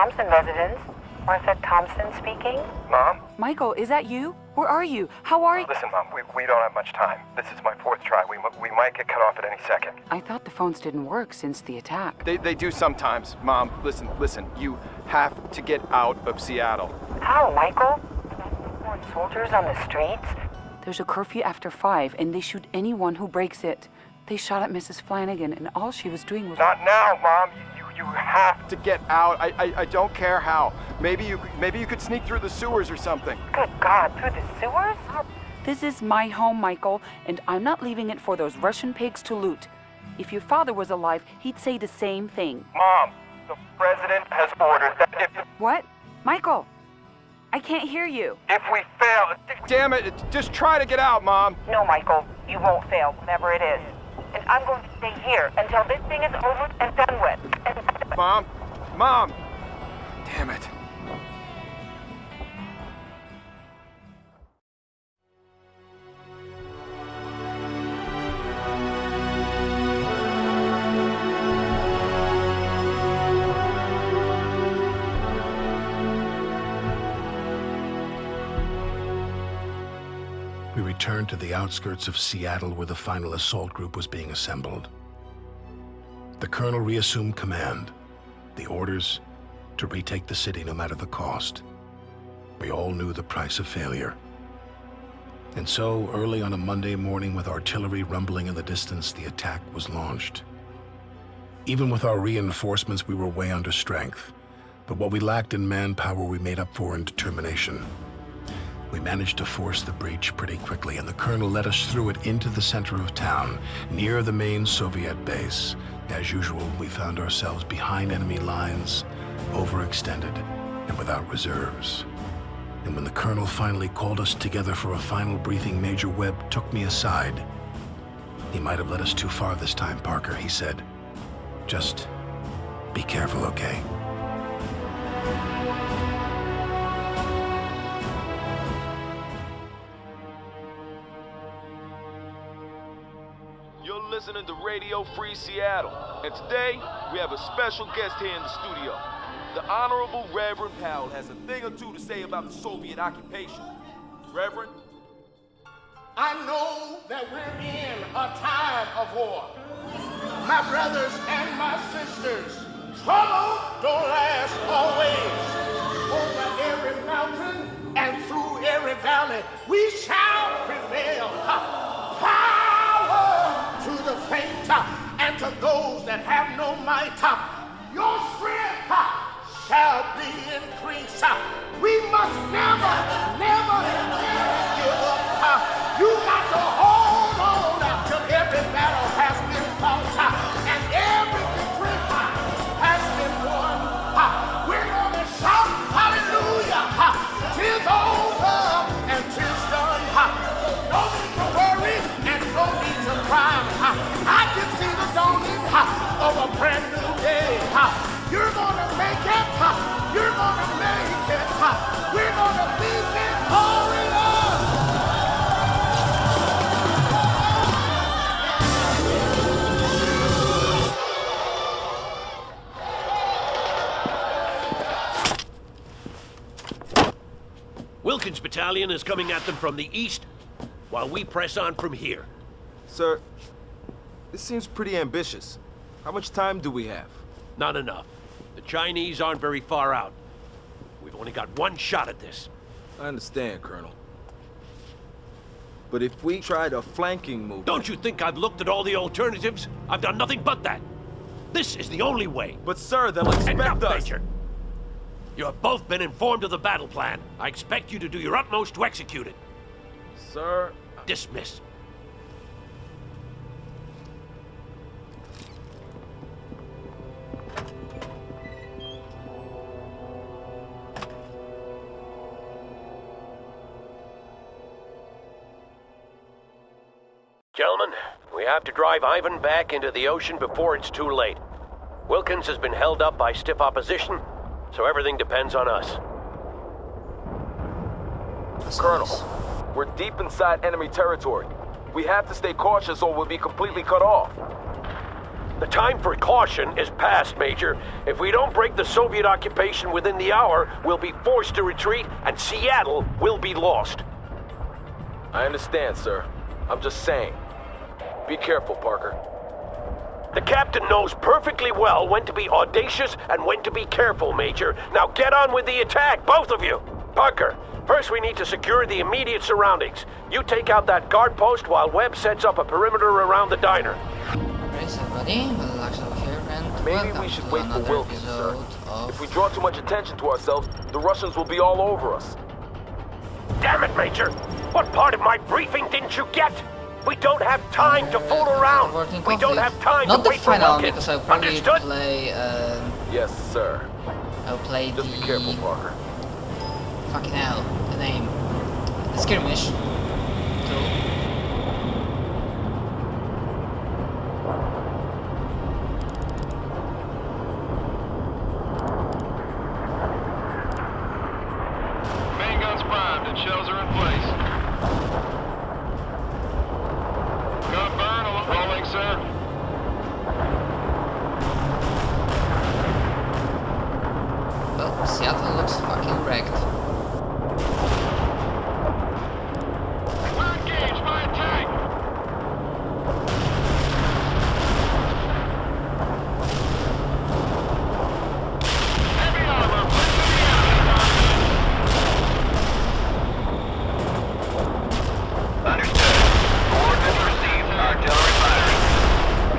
Thompson residence. Martha Thompson speaking. Mom? Michael, is that you? Where are you? How are you? Listen, Mom, we don't have much time. This is my fourth try. We might get cut off at any second. I thought the phones didn't work since the attack. They do sometimes. Mom, listen. You have to get out of Seattle. How, Michael? More soldiers on the streets? There's a curfew after 5, and they shoot anyone who breaks it. They shot at Mrs. Flanagan, and all she was doing was... Not now, Mom. You have To get out. I don't care how. Maybe you could sneak through the sewers or something. Good God, through the sewers? This is my home, Michael, and I'm not leaving it for those Russian pigs to loot. If your father was alive, he'd say the same thing. Mom, the president has ordered that if What? Michael, I can't hear you. we fail... Damn it, just try to get out, Mom. No, Michael, you won't fail, whatever it is. And I'm going to stay here until this thing is over and done with. Mom! Damn it. We returned to the outskirts of Seattle where the final assault group was being assembled. The colonel reassumed command. The orders to retake the city no matter the cost. We all knew the price of failure. And so, early on a Monday morning with artillery rumbling in the distance, the attack was launched. Even with our reinforcements, we were way under strength. But what we lacked in manpower, we made up for in determination. We managed to force the breach pretty quickly, and the colonel led us through it into the center of town, near the main Soviet base. As usual, we found ourselves behind enemy lines, overextended and without reserves. And when the colonel finally called us together for a final briefing, Major Webb took me aside. "He might have led us too far this time, Parker," he said. "Just be careful, okay?" You're listening to Radio Free Seattle, and today we have a special guest here in the studio. The Honorable Reverend Powell has a thing or two to say about the Soviet occupation. Reverend? I know that we're in a time of war. My brothers and my sisters, trouble don't last always. Over every mountain and through every valley, we shall prevail. Power to the faint and to those that have no might. Your strength shall be increased. We must never, never, never give up. You got to hold on till every battle has been fought and every victory has been won. We're going to shout hallelujah. 'Tis over and 'tis done. So no need to worry and no need to cry. I can see the dawning of a brand new day. You're gonna make it. You're gonna make it. We're gonna be victorious. Wilkins' battalion is coming at them from the east, while we press on from here. Sir, this seems pretty ambitious. How much time do we have? Not enough. The Chinese aren't very far out. We've only got one shot at this. I understand, Colonel. But if we tried a flanking move... Don't you think I've looked at all the alternatives? I've done nothing but that. This is the only way. But sir, they'll expect Enough, us... Major. You have both been informed of the battle plan. I expect you to do your utmost to execute it. Sir... Dismiss. Gentlemen, we have to drive Ivan back into the ocean before it's too late. Wilkins has been held up by stiff opposition, so everything depends on us. Colonel, we're deep inside enemy territory. We have to stay cautious or we'll be completely cut off. The time for caution is past, Major. If we don't break the Soviet occupation within the hour, we'll be forced to retreat, and Seattle will be lost. I understand, sir. I'm just saying. Be careful, Parker. The captain knows perfectly well when to be audacious and when to be careful, Major. Now get on with the attack, both of you! Parker, first we need to secure the immediate surroundings. You take out that guard post while Webb sets up a perimeter around the diner. Praise everybody, Alexa here, and Maybe welcome we should to wait for another Wilkins, sir. episode of... If we draw too much attention to ourselves, the Russians will be all over us. Damn it, Major! What part of my briefing didn't you get? We don't have time to fool around! We don't have time Not to wait the for final, Wilkins! because I'll probably Understood? play, Yes, sir. I'll play Just the... be careful, Parker. Fucking hell, the name. The skirmish. Main guns primed and shells are in place. Gun burn, rolling, sir. Well, Seattle looks fucking wrecked. We're engaged by a tank. Heavy armor, put to the alley. Understood. Coordinates received. Artillery firing.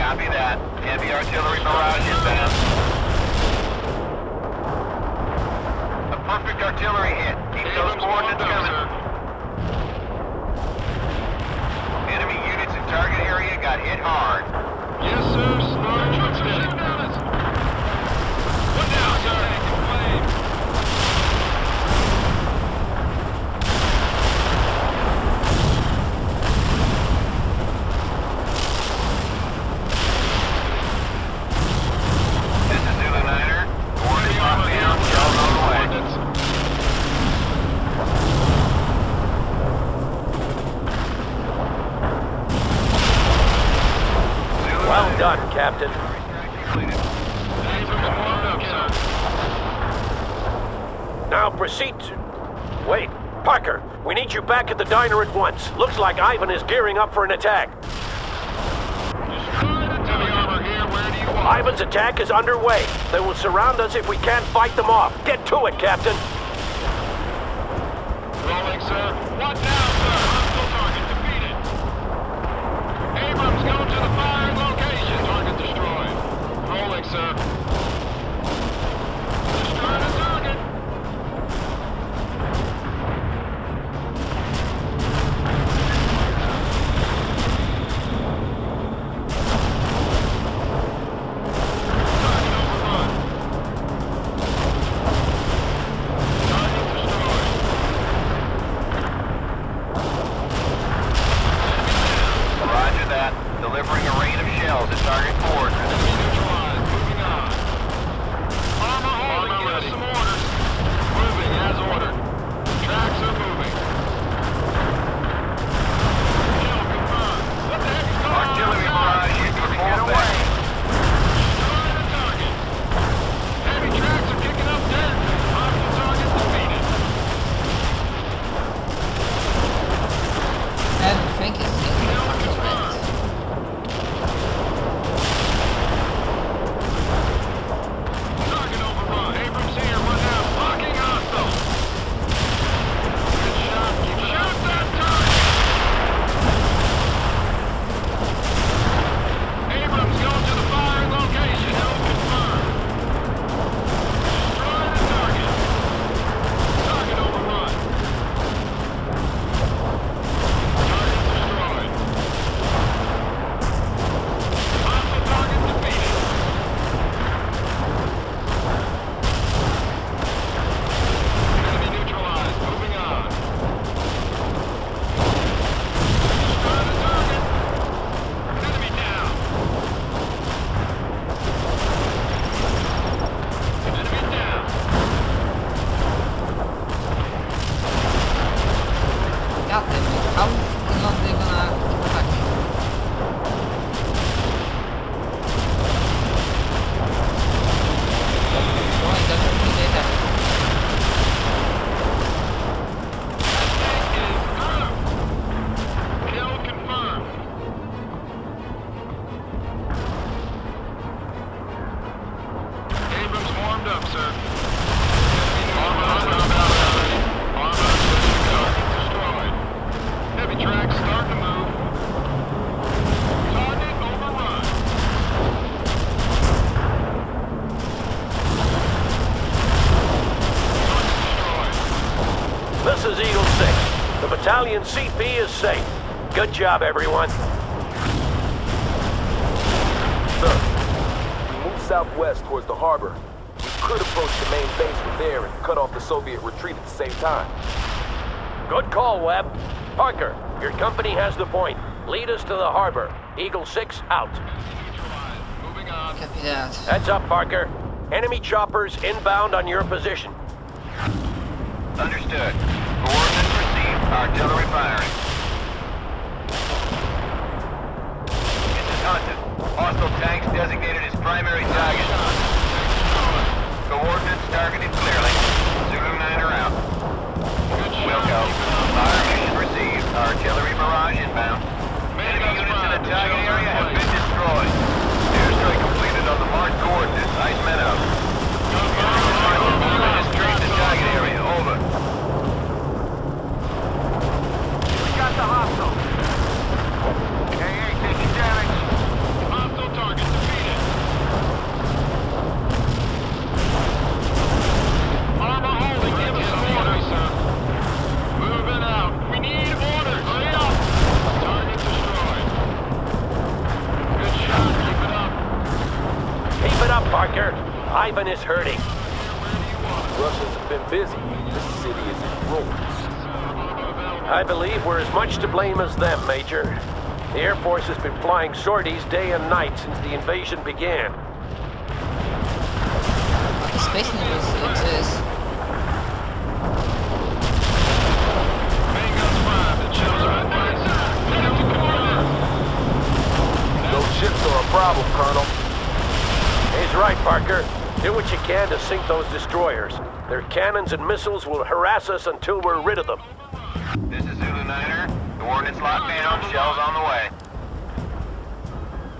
Copy that. Heavy artillery barrage inbound. A perfect artillery hit. Keep those coordinates coming. Enemy units in target area got hit hard. Yes, sir. Slow and steady. One down, sir. This is Zulu Niner. Coordinates locked down. Shells on the way. Zulu Well Niner. done, Captain. Completed. Now proceed to... Wait, Parker, we need you back at the diner at once. Looks like Ivan is gearing up for an attack. Ivan's attack is underway. They will surround us if we can't fight them off. Get to it, Captain. Rolling, sir. What now, sir? Hostile target defeated. Abrams going to the firing location. Target destroyed. Rolling, sir. Destroyed a target. Target overrun. Target destroyed. Roger that. Delivering a rain of shells at target coordinates. Enemy neutralized. Moving on. Armor holding. Give us some orders. Moving as ordered. Tracks are moving. Kill confirmed. What the heck is going on? Artillery barrage used to Get full away. effect. Destroying the target. Heavy tracks are kicking up dirt. Hostile target defeated. Everything is getting fucking wrecked. Italian CP is safe. Good job, everyone. Sir, we move southwest towards the harbor. We could approach the main base from there and cut off the Soviet retreat at the same time. Good call, Webb. Parker, your company has the point. Lead us to the harbor. Eagle 6 out. Copy that. Heads up, Parker. Enemy choppers inbound on your position. Understood. Coordinates received. Artillery firing. This is Hunter. Hostile tanks designated as primary target. Coordinates targeted clearly. Zulu 9 are out. Wilco. Fire mission received. Artillery barrage inbound. Enemy units in the target area have been destroyed. Airstrike completed on the marked coordinates. Nice men out. Penetrate the target area. Over. We got the hostile. AA taking damage. Hostile target defeated. Armor holding, give us some orders, sir. Moving out. We need orders. Hurry up. Target destroyed. Good shot. Keep it up. Keep it up, Parker. Ivan is hurting. Russians have been busy. This city is in ruins. I believe we're as much to blame as them, Major. The Air Force has been flying sorties day and night since the invasion began. Space News exists. Main guns fired. It shows right by side. Hit him to coordinates. Those ships are a problem, Colonel. He's right, Parker. Do what you can to sink those destroyers. Their cannons and missiles will harass us until we're rid of them. This is Zulu 9er. Coordinates locked down. Shells on the way.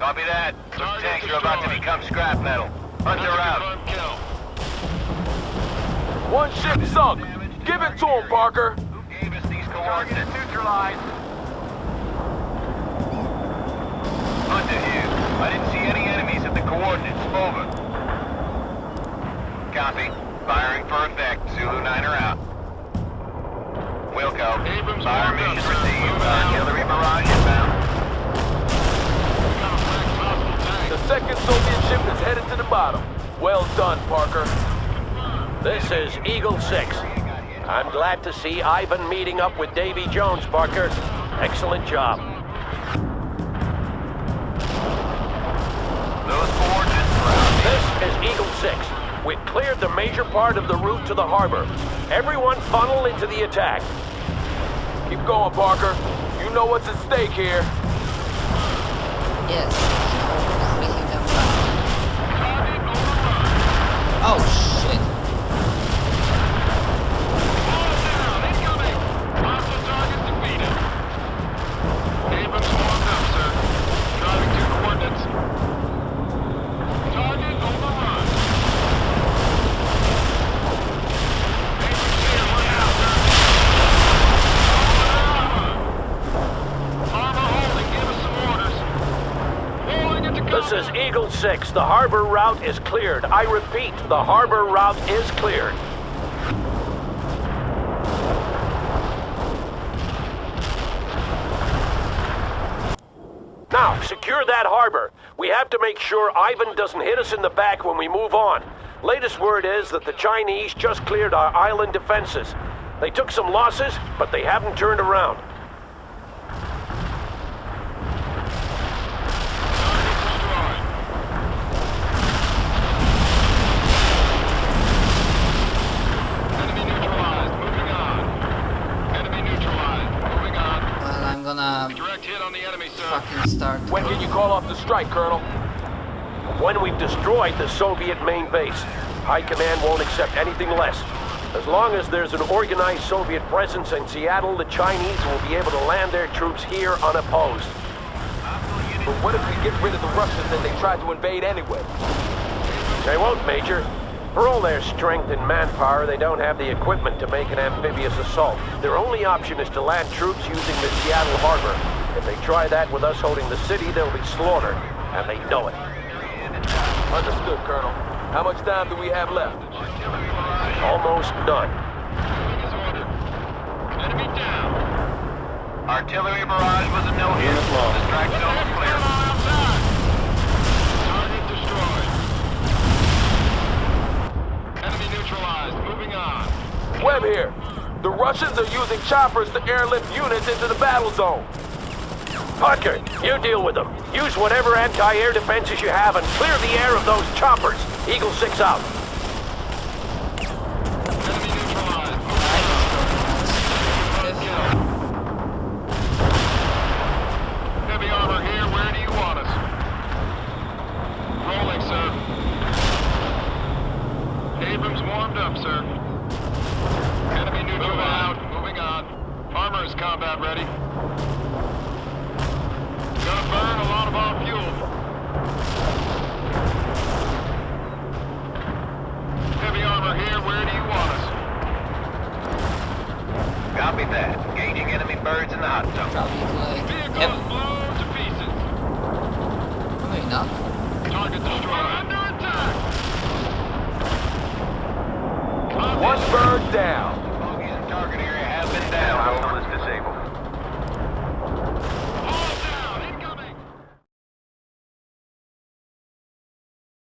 Copy that. Those tanks are about to become scrap metal. Hunter out. One ship sunk. Give it to him, Parker. Who gave us these coordinates? Neutralized. Hunter here. I didn't see any enemies at the coordinates. Over. Copy. Firing for effect. Zulu 9er out. Wilco. Fire mission received. Artillery barrage inbound. The second Soviet ship is headed to the bottom. Well done, Parker. This is Eagle 6. I'm glad to see Ivan meeting up with Davy Jones, Parker. Excellent job. Those coordinates are out. This is Eagle 6. We've cleared the major part of the route to the harbor. Everyone funnel into the attack. Keep going, Parker. You know what's at stake here. Yes. Everything done right. Oh shit. Hostile target defeated. Abrams warmed up, sir. Driving to coordinates. Target overrun. Abrams here, look out, sir. Armor holding, give us some orders. Rolling into combat. This is Eagle 6. The harbor route is cleared. I repeat, the harbor route is cleared. Now, secure that harbor. We have to make sure Ivan doesn't hit us in the back when we move on. Latest word is that the Chinese just cleared our island defenses. They took some losses, but they haven't turned around. Enemy neutralized. Moving on. Enemy neutralized. Moving on. Well, I'm gonna Direct hit on the enemy, sir. fucking start. When can you call off the strike, Colonel? When we've destroyed the Soviet main base, High Command won't accept anything less. As long as there's an organized Soviet presence in Seattle, the Chinese will be able to land their troops here unopposed. But what if we get rid of the Russians and they try to invade anyway? They won't, Major. For all their strength and manpower, they don't have the equipment to make an amphibious assault. Their only option is to land troops using the Seattle harbor. If they try that with us holding the city, they'll be slaughtered, and they know it. Understood, Colonel. How much time do we have left? Almost none. Enemy down. Artillery barrage was a no-hit. The strike zone was clear. Target destroyed. Enemy neutralized. Moving on. Webb here. The Russians are using choppers to airlift units into the battle zone. Parker, you deal with them. Use whatever anti-air defenses you have and clear the air of those choppers. Eagle 6 out.